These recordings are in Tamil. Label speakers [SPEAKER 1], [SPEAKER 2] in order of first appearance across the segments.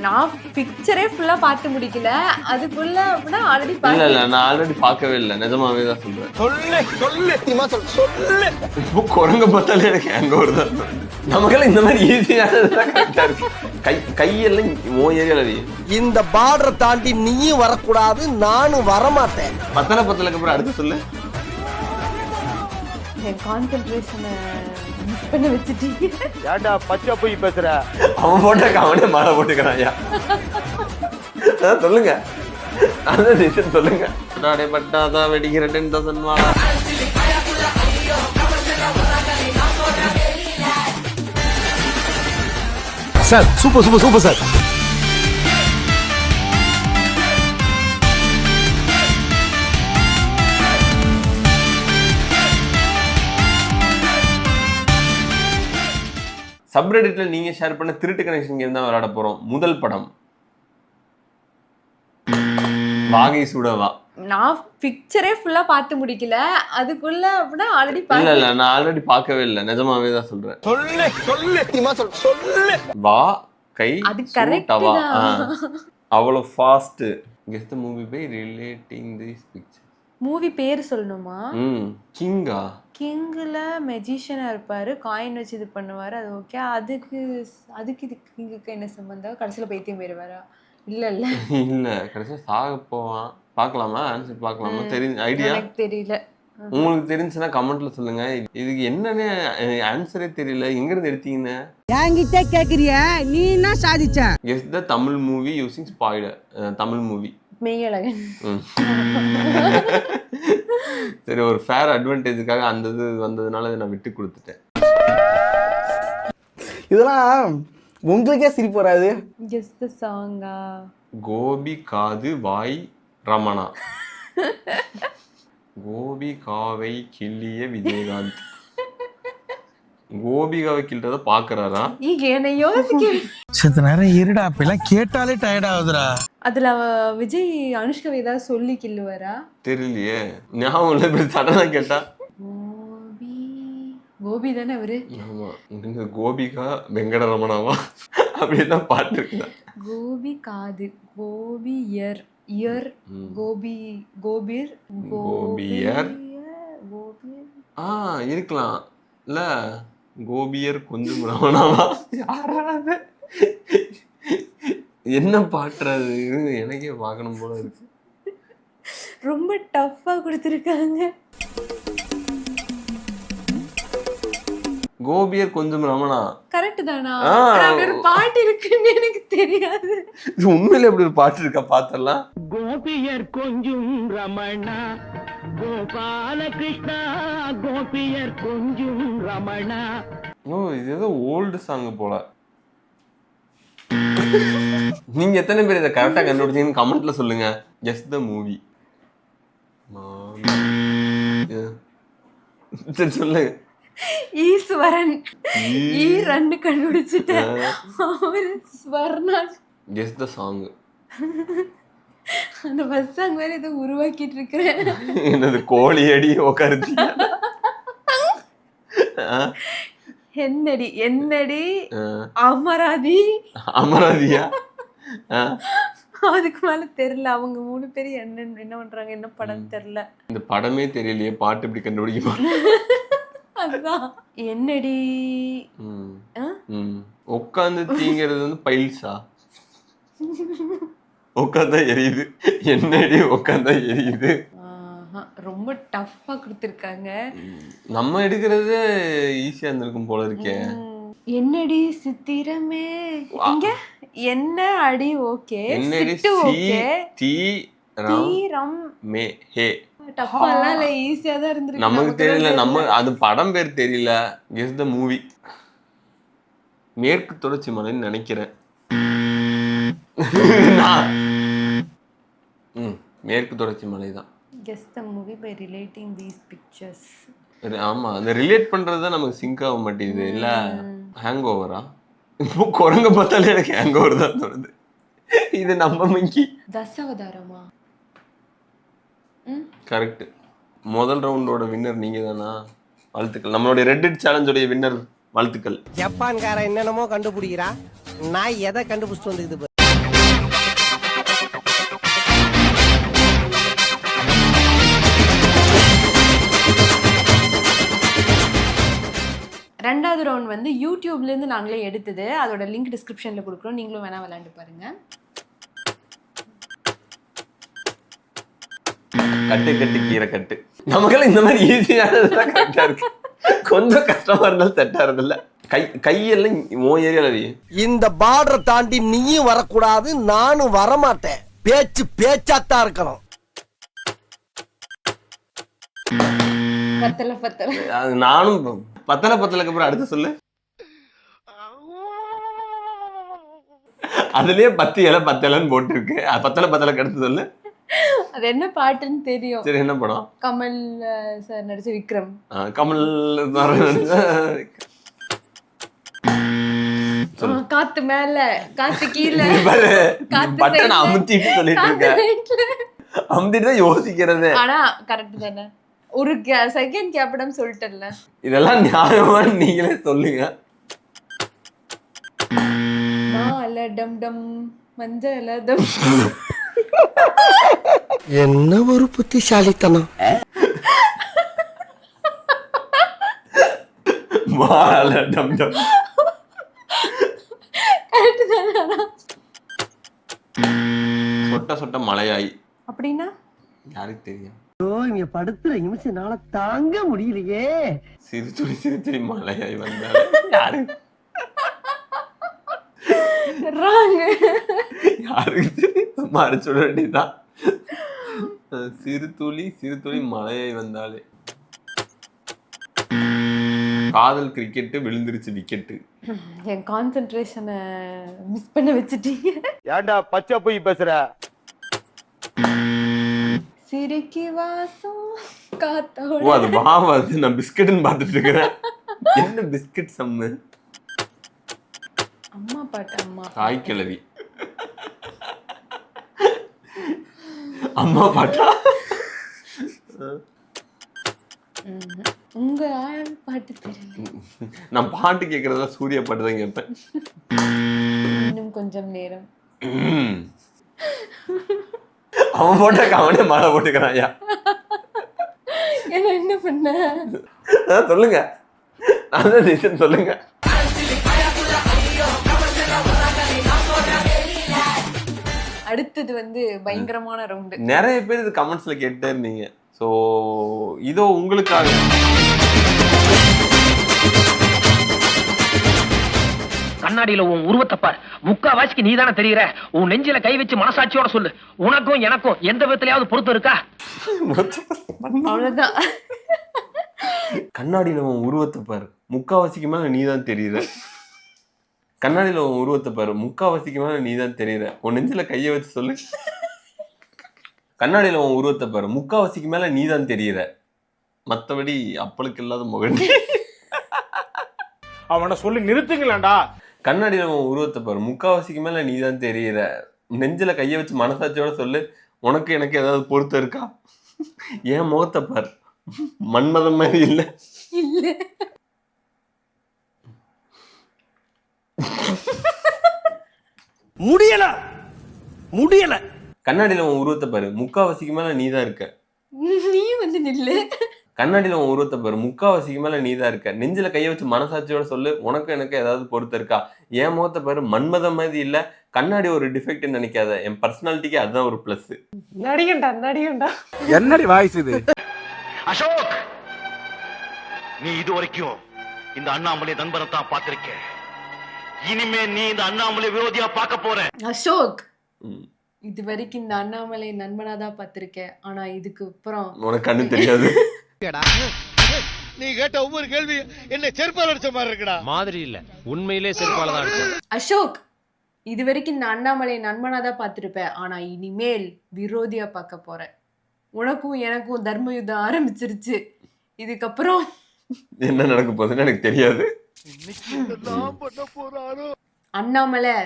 [SPEAKER 1] நான் பிக்சரே ஃபுல்லா பார்த்து முடிக்கல. அதுக்குள்ள அப்படின்னா ஆல்ரெடி
[SPEAKER 2] இல்ல நான் ஆல்ரெடி பார்க்கவே இல்லை, நிஜமாவே தான் சொல்றேன். இப்போ குரங்க பார்த்தாலே எனக்கு ஹேங் ஓவர் தான். நமக்கெல்லாம் இந்த மாதிரி ஈஸியானதுதான் கரெக்டா இருக்கு. கையெல்லாம் ஓ ஏரியால
[SPEAKER 3] இந்த பார்டரை தாண்டி நீயும் வரக்கூடாது, நானும் வரமாட்டேன்.
[SPEAKER 2] பத்தலைக்கு அப்புறம் அடுத்து சொல்லு.
[SPEAKER 1] என் கான்சென்ட்ரேஷனை மிஸ் பண்ண வச்சுட்டீங்க.
[SPEAKER 3] ஏன்டா பச்சை போய் பேசுற?
[SPEAKER 2] அவன் போட்டாக்க அவனே மாலை போட்டுக்கிறான்யா. சொல்லுங்க, அதான் ரீசன் சொல்லுங்க. பட்டாதான் வெடிக்கிற 10,000 மாலை.
[SPEAKER 3] Sir super super super sir.
[SPEAKER 2] சப்ரெடிட்ல நீங்க ஷேர் பண்ண திருட்டு கனெக்ஷன் கேம் தான் விளையாட போறோம். முதல் படம் வாகை சுடவா.
[SPEAKER 1] நான் பிக்சரே ஃபுல்லா பார்த்து முடிக்கல. அதுக்குள்ள அப்படின்னா ஆல்ரெடி
[SPEAKER 2] இல்ல நான் ஆல்ரெடி பார்க்கவே இல்லை, நிஜமாவே தான் சொல்றேன்.
[SPEAKER 3] சொல்லு
[SPEAKER 2] வா கை
[SPEAKER 1] அது கரெக்ட்
[SPEAKER 2] சுடவா.
[SPEAKER 1] தான்.
[SPEAKER 2] அவ்வளவு fast. Guess the movie by relating this picture.
[SPEAKER 1] Movie பேர் சொல்லணுமா?
[SPEAKER 2] கிங்கா?
[SPEAKER 1] கிங்ல மெஜிஷியனா இருப்பாரு, காயின் வச்சு இது பண்ணுவாரு. அது ஓகே. அதுக்கு இது கிங்குக்கு என்ன சம்பந்தம்? கடைசியில பைத்தியம் போயிருவாரா? இல்ல
[SPEAKER 2] கடைசியா சாக போவான். பார்க்கலாமா? ஆன்சர் பார்க்கலாமா? தெரிஞ்ச ஐடியா
[SPEAKER 1] எனக்கு தெரியல.
[SPEAKER 2] உங்களுக்கு தெரிஞ்சுன்னா கமெண்ட்ல சொல்லுங்க. இதுக்கு என்னன்னு ஆன்சரே தெரியல, எங்க இருந்து எடுத்தீங்கன்னு
[SPEAKER 4] என்கிட்ட கேக்குறியா? நீ என்ன சாதிச்ச?
[SPEAKER 2] Guess the Tamil movie using spoiler. Tamil movie
[SPEAKER 1] Meiyazhagan.
[SPEAKER 2] சரி, ஒரு ஃபேர் அட்வான்டேஜுக்காக அந்த இது வந்ததுனால நான் விட்டு கொடுத்துட்டேன்.
[SPEAKER 5] இதெல்லாம் உங்களுக்கே சிரிப்பு வராது.
[SPEAKER 1] கெஸ் தி சாங்கா?
[SPEAKER 2] கோபி காது வாய் ரமணா. கோபி காவை கிள்ளிய விஜயகாந்த். கோபிகாவை கிள்றத பாக்குறாரா?
[SPEAKER 1] என்ன யோசிக்க
[SPEAKER 5] சித்த நேரம் இருடா, அப்பெல்லாம் கேட்டாலே டயர்ட் ஆகுதுடா.
[SPEAKER 1] அதுல விஜய் அனுஷ்காவை ஏதாவது சொல்லி கிள்ளுவாரா?
[SPEAKER 2] தெரியலையே, ஞாபகம் இல்லை. இப்படி சடனா கேட்டா
[SPEAKER 1] கோபி தானே அவரு?
[SPEAKER 2] ஆமா, இந்த கோபிகா வெங்கட ரமணாவா அப்படிதான் பாட்டு இருக்குதா?
[SPEAKER 1] கோபி காது, கோபி இயர் இயர், கோபி கோபீர்
[SPEAKER 2] கோபியர் இருக்கலாம் இல்ல. கோபியர் கொஞ்சம் ரமணாவா? யாராவது என்ன பாட்டுறது? எனக்கே பார்க்கணும் போல இருக்கு.
[SPEAKER 1] ரொம்ப டஃப்பா கொடுத்துருக்காங்க.
[SPEAKER 2] கோபியர் கொஞ்சம் ரமணா
[SPEAKER 1] கரெக்ட் தானா? ஒரு பாட்டு இருக்குன்னு எனக்கு தெரியாது.
[SPEAKER 2] உண்மையில எப்படி ஒரு பாட்டு இருக்கா? பாத்தலாம்.
[SPEAKER 4] கோபியர் கொஞ்சம் ரமணா, கோபால கிருஷ்ணா, கோபியர் கொஞ்சம் ரமணா.
[SPEAKER 2] ஓ, இது ஏதோ ஓல்டு சாங் போல. நீங்க எத்தனை பேர் இதை கரெக்டா கண்டுபிடிச்சீங்கன்னு கமெண்ட்ல சொல்லுங்க. Guess the movie. சரி சொல்லு.
[SPEAKER 1] ஈஸ்வரன். ரெண்டு கண்டுபிடிச்சிட்டேன். ஸ்வர்ணா.
[SPEAKER 2] Guess the song.
[SPEAKER 1] அந்த பஸ் சாங் வேற ஏதோ உருவாக்கிட்டு இருக்கிறேன்.
[SPEAKER 2] என்னது கோழி அடி உட்காருச்சு?
[SPEAKER 1] என்னடி என்னடி அமராதி.
[SPEAKER 2] அமராதியா?
[SPEAKER 1] அதுக்கு மேல தெரியல. அவங்க 3 பேரும் என்ன பண்றாங்க, என்ன படம் தெரியல.
[SPEAKER 2] இந்த படமே தெரியலையே, பாட்டு இப்படி கண்டுபிடிக்க.
[SPEAKER 1] அதுதான் என்னடி
[SPEAKER 2] உட்காந்து தீங்கிறது வந்து பைல்ஸா? உட்காந்தா எரியுது. என்னடி உட்காந்தா எரியுது?
[SPEAKER 1] ரொம்ப டஃப்பா கொடுத்துருக்காங்க.
[SPEAKER 2] நம்ம எடுக்கிறது ஈஸியா இருந்திருக்கும் போல இருக்கே.
[SPEAKER 1] என்னடி சித்திரமே. இங்க என்ன அடி ஓகே,
[SPEAKER 2] என்னடி
[SPEAKER 1] சிட்டு ஓகே,
[SPEAKER 2] தீரம் மே ஹே.
[SPEAKER 1] டஃப்பாலாம் இல்ல, ஈஸியா தான் இருந்திருக்கு.
[SPEAKER 2] நமக்கு தெரியல, நம்ம அது படம் பேர் தெரியல. Guess the movie. மேற்கு தொடர்ச்சி மலைன்னு நினைக்கிறேன். மேற்கு தொடர்ச்சி மலை தான்.
[SPEAKER 1] Guess the movie by relating these pictures.
[SPEAKER 2] ஆமா, அந்த ரிலேட் பண்றது நமக்கு சிங்க் ஆக மாட்டேங்குது. இல்ல ஹேங் ஓவரா? இப்போ குரங்க பார்த்தாலே எனக்கு ஹேங் ஓவர் தான் தோணுது. இது நம்ம மிங்கி
[SPEAKER 1] தசாவதாரமா?
[SPEAKER 2] கரெக்ட். முதல் ரவுண்டோட வின்னர் நீங்க தானா? வாழ்த்துக்கள். நம்மளுடைய ரெட்டிட் சேலஞ்சோடைய வின்னர். வாழ்த்துக்கள்.
[SPEAKER 3] ஜப்பான்கார என்னென்னமோ கண்டுபிடிக்கிறா, நான் எதை கண்டுபிடிச்சிட்டு வந்துக்குது.
[SPEAKER 1] டவுன் வந்து யூடியூப்லேருந்து நாங்களே எடுத்தது. அதோட லிங்க் டிஸ்கிரிப்ஷனில் கொடுக்குறோம். நீங்களும் வேணால் விளையாண்டு பாருங்கள்.
[SPEAKER 2] கட்டு கட்டு கீரை கட்டு. நமக்கெல்லாம் இந்த மாதிரி ஈஸியானதுதான் கரெக்டாக இருக்கு. கொஞ்சம் கஷ்டமா இருந்தாலும் செட் ஆகிறதில்ல. கையெல்லாம் உன் ஏரியாவில்
[SPEAKER 3] இந்த பார்டரை தாண்டி நீயும் வரக்கூடாது, நானும் வரமாட்டேன். பேச்சாத்தான் இருக்கணும்.
[SPEAKER 1] பத்தலை பத்தலை.
[SPEAKER 2] அது நானும் பத்தலைக்கு அப்புறம் அடுத்து சொல்லு. அதுலயே 10 இலை 10 இலைன்னு போட்டுருக்கு. பத்தலைக்கு அடுத்து சொல்லு.
[SPEAKER 1] அது என்ன பாட்டுன்னு தெரியும்.
[SPEAKER 2] சரி, என்ன படம்?
[SPEAKER 1] கமல் சார் நடிச்ச விக்ரம்.
[SPEAKER 2] கமல்
[SPEAKER 1] காத்து மேல காத்து கீழே
[SPEAKER 2] பட்டன் அமுத்திட்டு சொல்லிட்டு இருக்க. அமுத்திட்டு தான் யோசிக்கிறது.
[SPEAKER 1] ஆனா கரெக்ட் தானே. ஒரு செகண்ட் கேப்டம் சொல்லிட்டல.
[SPEAKER 2] இதெல்லாம் நியாயமா நீங்களே சொல்லுங்க.
[SPEAKER 1] மால டம் டம் மஞ்சள டம்.
[SPEAKER 3] என்ன ஒரு புத்திசாலித்தனம்.
[SPEAKER 2] மால டம் டம். சொட்ட சொட்ட மழையாய்
[SPEAKER 1] அப்படின்னா
[SPEAKER 2] யாருக்கு தெரியும்?
[SPEAKER 3] இங்க படுத்துற நிமிஷம்னால தாங்க முடியலையே.
[SPEAKER 2] சிறு மழையாய் வந்தாலும் யாரு யாருக்கு சும்மா அடிச்சு விட வேண்டியதுதான். சிறு துளி மழையாய் வந்தாலே. காதல் கிரிக்கெட்டு விழுந்துருச்சு விக்கெட்டு.
[SPEAKER 1] என் கான்சென்ட்ரேஷனை மிஸ் பண்ண வச்சுட்டீங்க.
[SPEAKER 6] ஏன்டா பச்சை போய் பேசுற?
[SPEAKER 1] சிரிக்கி வாசம்
[SPEAKER 2] ஓ,
[SPEAKER 1] காத்தோட.
[SPEAKER 2] அது வாவாது. நான் பிஸ்கெட்னு பார்த்துட்டு இருக்கிறேன். என்ன பிஸ்கெட் சம்மு?
[SPEAKER 1] அம்மா பாட்டு. அம்மா
[SPEAKER 2] தாய் கிழவி. அம்மா பாட்டா?
[SPEAKER 1] உங்க பாட்டு தெரியல.
[SPEAKER 2] நான் பாட்டு கேட்கறதா சூர்யா பாட்டு தான் கேட்பேன்.
[SPEAKER 1] இன்னும் கொஞ்சம் நேரம்.
[SPEAKER 2] அவன் போட்டாக்க அவனே மாலை போட்டுக்கிறான். ஐயா
[SPEAKER 1] என்ன பண்ண
[SPEAKER 2] சொல்லுங்க. நான் தான் டீச்சர், சொல்லுங்க.
[SPEAKER 1] அடுத்தது வந்து பயங்கரமான ரவுண்டு.
[SPEAKER 2] நிறைய பேர் இது கமெண்ட்ஸ்ல கேட்டே இருந்தீங்க. ஸோ இதோ உங்களுக்காக.
[SPEAKER 7] கண்ணாடியில உன் உருவத்தை பார். முக்காவாசிக்கு நீதானே தெரியுற. உன் நெஞ்சில கை வச்சு மனசாட்சியோட சொல்லு. உனக்கும் எனக்கும் எந்த விதத்திலயாவது பொறுத்து இருக்கா?
[SPEAKER 1] அவ்வளவுதான்.
[SPEAKER 2] கண்ணாடியில உன் உருவத்தை பாரு, முக்காவாசிக்கு மேல நீதான் தெரியுற. கண்ணாடியில உன் உருவத்தை பாரு, முக்காவாசிக்கு மேல நீதான் தெரியுற. உன் நெஞ்சில கையை வச்சு சொல்லு. கண்ணாடியில உன் உருவத்தை பாரு, முக்காவாசிக்கு மேல நீதான் தெரியுற. மத்தபடி அப்பளுக்கு இல்லாத முகன்.
[SPEAKER 6] அவனை சொல்லி நிறுத்துங்களேன்டா.
[SPEAKER 2] கண்ணாடியில உன் உருவத்தை பாரு, முக்காவாசிக்கு மேல நீதான் தெரியுற. நெஞ்சில கையை வச்சு மனசாட்சியோட சொல்லு, உனக்கு எனக்கு ஏதாவது பொறுத்த இருக்கா? ஏன் முகத்தை பாரு, மன்மதம் மாதிரி இல்ல.
[SPEAKER 1] இல்ல
[SPEAKER 3] முடியல.
[SPEAKER 2] கண்ணாடியில உன் உருவத்தை பாரு, முக்காவாசிக்கு மேல நீதான் இருக்க.
[SPEAKER 1] நீ வந்து நில்லு.
[SPEAKER 2] கண்ணாடியில உன் உருவத்தை பாரு, முக்காவாசிக்கு மேல நீதான் இருக்க. நெஞ்சில கையை வச்சு மனசாட்சியோட சொல்லு, உனக்கு எனக்கு ஏதாவது பொறுத்த இருக்கா? என் முகத்தை பாரு, மன்மதம் மாதிரி இல்ல. கண்ணாடி ஒரு டிஃபெக்ட் நினைக்காத, என் பர்சனாலிட்டிக்கு அதுதான் ஒரு பிளஸ்.
[SPEAKER 1] நடிகண்டா.
[SPEAKER 5] என்னடி வாய்ஸ் இது?
[SPEAKER 8] அசோக், நீ இது வரைக்கும் இந்த அண்ணாமலை நண்பரை தான் பார்த்திருக்க. இனிமே நீ இந்த அண்ணாமலை விரோதியா பார்க்க போற.
[SPEAKER 1] அசோக், இது வரைக்கும் இந்த அண்ணாமலை நண்பனாதான் பார்த்திருக்கேன். ஆனா இதுக்கு அப்புறம்
[SPEAKER 2] உனக்கு கண்ணு தெரியாது.
[SPEAKER 6] நீ கேட்ட ஒவ்வொரு கேள்வி என்ன செருப்பால் அடிச்ச மாதிரி இருக்குடா.
[SPEAKER 9] மாதிரி இல்ல, உண்மையிலே செருப்பால தான் அடிச்சேன்.
[SPEAKER 1] அசோக், இது வரைக்கும் இந்த அண்ணாமலை நண்பனாதான் பார்த்திருப்பேன். ஆனா இனிமேல் விரோதியா பார்க்க போறேன். உனக்கும் எனக்கும் தர்ம யுத்தம் ஆரம்பிச்சிருச்சு. இதுக்கப்புறம்
[SPEAKER 2] என்ன நடக்க போகுதுன்னு எனக்கு தெரியாது.
[SPEAKER 1] அண்ணாமலை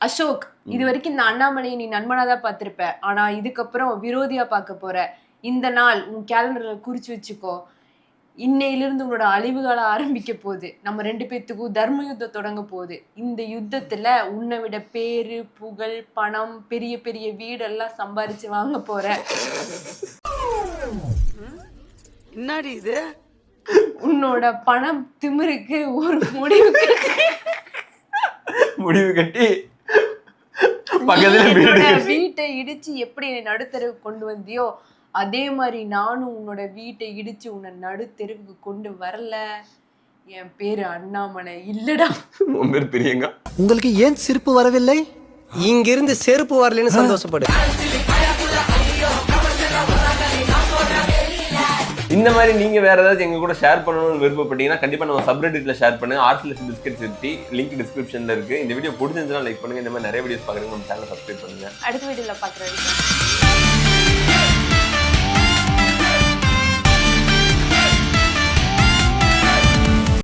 [SPEAKER 1] அசோக், இது வரைக்கும் இந்த அண்ணாமலையை நீ நண்பனாதான் பார்த்திருப்ப. ஆனா இதுக்கப்புறம் விரோதியா பார்க்க போற. இந்த நாள் உன் கேலண்டர்ல குறிச்சு வச்சுக்கோ. இன்னையிலிருந்து உன்னோட அழிவுகால ஆரம்பிக்க போகுது. நம்ம 2 பேத்துக்கும் தர்ம யுத்தம் தொடங்க போகுது. இந்த யுத்தத்துல உன்னை விட பேரு புகழ் பணம் பெரிய பெரிய வீடெல்லாம் சம்பாரிச்சு வாங்க போற.
[SPEAKER 10] என்னடி இது?
[SPEAKER 1] உன்னோட பணம் திமிருக்கு ஒரு
[SPEAKER 2] முடிவு கட்டி பக்கத்துல
[SPEAKER 1] என்னோட வீட்டை இடிச்சு எப்படி என்னை நடுத்தெருவுக்கு கொண்டு வந்தியோ அதே மாதிரி நானும் உன்னோட வீட்டை இடிச்சு உன்னை நடுத்தெருவுக்கு கொண்டு வரல. என் பேரு அண்ணாமலை இல்லடா.
[SPEAKER 2] உன் பேர் பிரியங்கா.
[SPEAKER 3] உங்களுக்கு ஏன் சிரிப்பு வரவில்லை? இங்கிருந்து செருப்பு வரலன்னு சந்தோஷப்படு.
[SPEAKER 2] இந்த மாதிரி நீங்க வேற ஏதாவது எங்க கூட ஷேர் பண்ணணும்னு விருப்பப்பட்டீங்கன்னா கண்டிப்பா நம்ம சப்ரெடிட்ல ஷேர் பண்ணுங்க. ஆர்ட்ஸ்லெஸ் பிஸ்கெட் சிட்டி லிங்க் டிஸ்கிரிப்ஷன்ல இருக்கு. இந்த வீடியோ பிடிச்சிருந்தா லைக் பண்ணுங்க. இந்த மாதிரி நிறைய வீடியோஸ் பாக்குறீங்க நம்ம சேனலை சப்ஸ்கிரைப் பண்ணுங்க.
[SPEAKER 1] அடுத்த வீடியோல பாக்குறேன்.